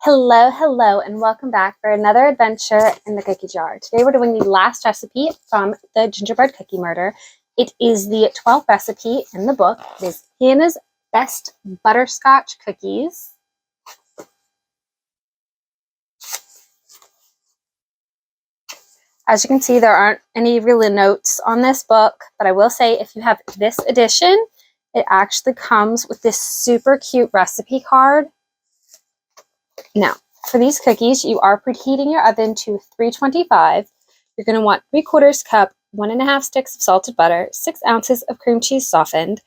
Hello, and welcome back for another adventure in the cookie jar. Today we're doing the last recipe from the Gingerbread Cookie Murder. It is the 12th recipe in the book. It is Hannah's Best Butterscotch Cookies. As you can see, there aren't any really notes on this book, but I will say if you have this edition, it actually comes with this super cute recipe card. Now, for these cookies, you are preheating your oven to 325. You're going to want 3/4 cup, 1½ sticks of salted butter, 6 ounces of cream cheese softened,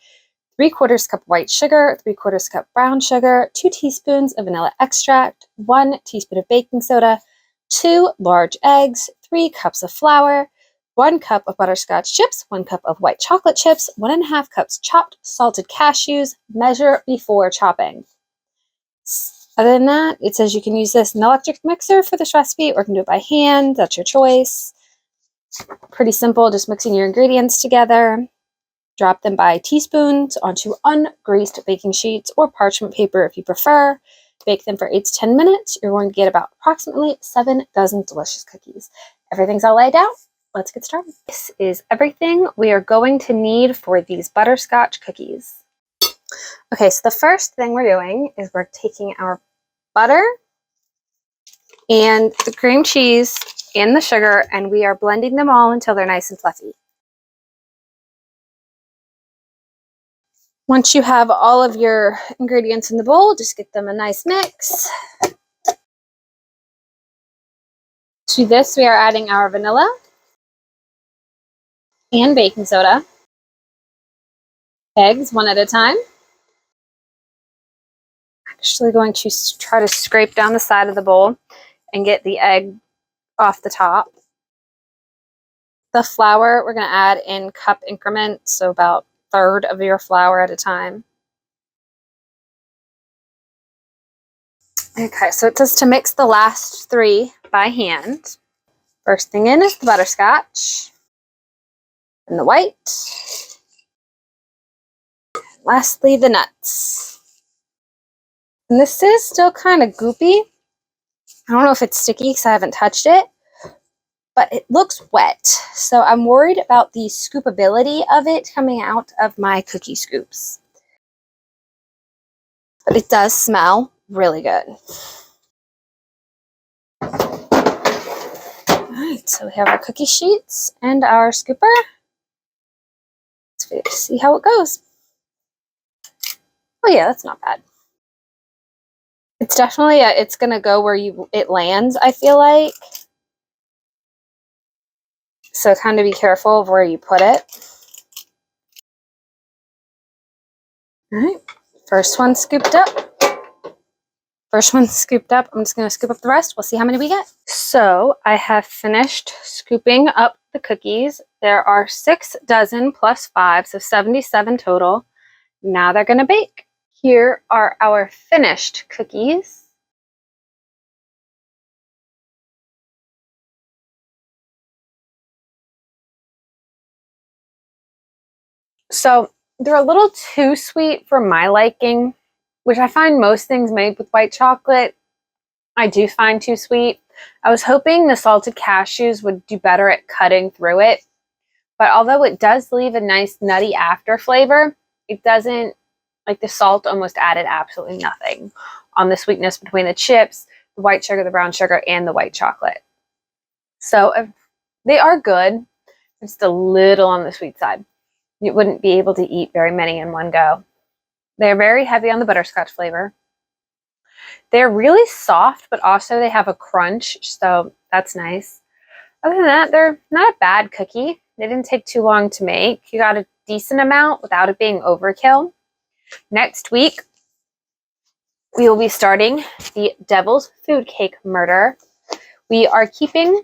3/4 cup white sugar, 3/4 cup brown sugar, 2 teaspoons of vanilla extract, 1 teaspoon of baking soda, 2 large eggs, 3 cups of flour, 1 cup of butterscotch chips, 1 cup of white chocolate chips, 1½ cups chopped salted cashews. Measure before chopping. Other than that, it says you can use an electric mixer for this recipe or you can do it by hand. That's your choice. Pretty simple, just mixing your ingredients together. Drop them by teaspoons onto ungreased baking sheets or parchment paper if you prefer. Bake them for 8 to 10 minutes. You're going to get about approximately 7 dozen delicious cookies. Everything's all laid out. Let's get started. This is everything we are going to need for these butterscotch cookies. Okay, so the first thing we're doing is we're taking our butter and the cream cheese and the sugar, and we are blending them all until they're nice and fluffy. Once you have all of your ingredients in the bowl, just get them a nice mix. To this, we are adding our vanilla and baking soda. Eggs, one at a time. Actually going to try to scrape down the side of the bowl and get the egg off the top. The flour we're going to add in cup increments, so about 1/3 of your flour at a time. Okay, so it says to mix the last 3 by hand. First thing in is the butterscotch and the white. Lastly, the nuts. And this is still kind of goopy. I don't know if it's sticky because I haven't touched it, but it looks wet. So I'm worried about the scoopability of it coming out of my cookie scoops. But it does smell really good. Alright, so we have our cookie sheets and our scooper. Let's see how it goes. Oh yeah, that's not bad. It's definitely, it's going to go where it lands, I feel like. So kind of be careful of where you put it. Alright, first one scooped up. I'm just going to scoop up the rest. We'll see how many we get. So I have finished scooping up the cookies. There are 6 dozen plus 5, so 77 total. Now they're going to bake. Here are our finished cookies. So they're a little too sweet for my liking, which I find most things made with white chocolate I do find too sweet. I was hoping the salted cashews would do better at cutting through it, but although it does leave a nice nutty after flavor, it doesn't, like the salt almost added absolutely nothing on the sweetness between the chips, the white sugar, the brown sugar, and the white chocolate. So they are good, just a little on the sweet side. You wouldn't be able to eat very many in one go. They're very heavy on the butterscotch flavor. They're really soft, but also they have a crunch, so that's nice. Other than that, they're not a bad cookie. They didn't take too long to make. You got a decent amount without it being overkill. Next week, we will be starting the Devil's Food Cake Murder. We are keeping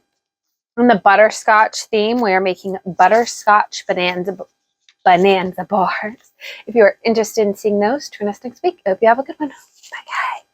on the butterscotch theme. We are making butterscotch bonanza bars. If you are interested in seeing those, join us next week. I hope you have a good one. Bye, guys.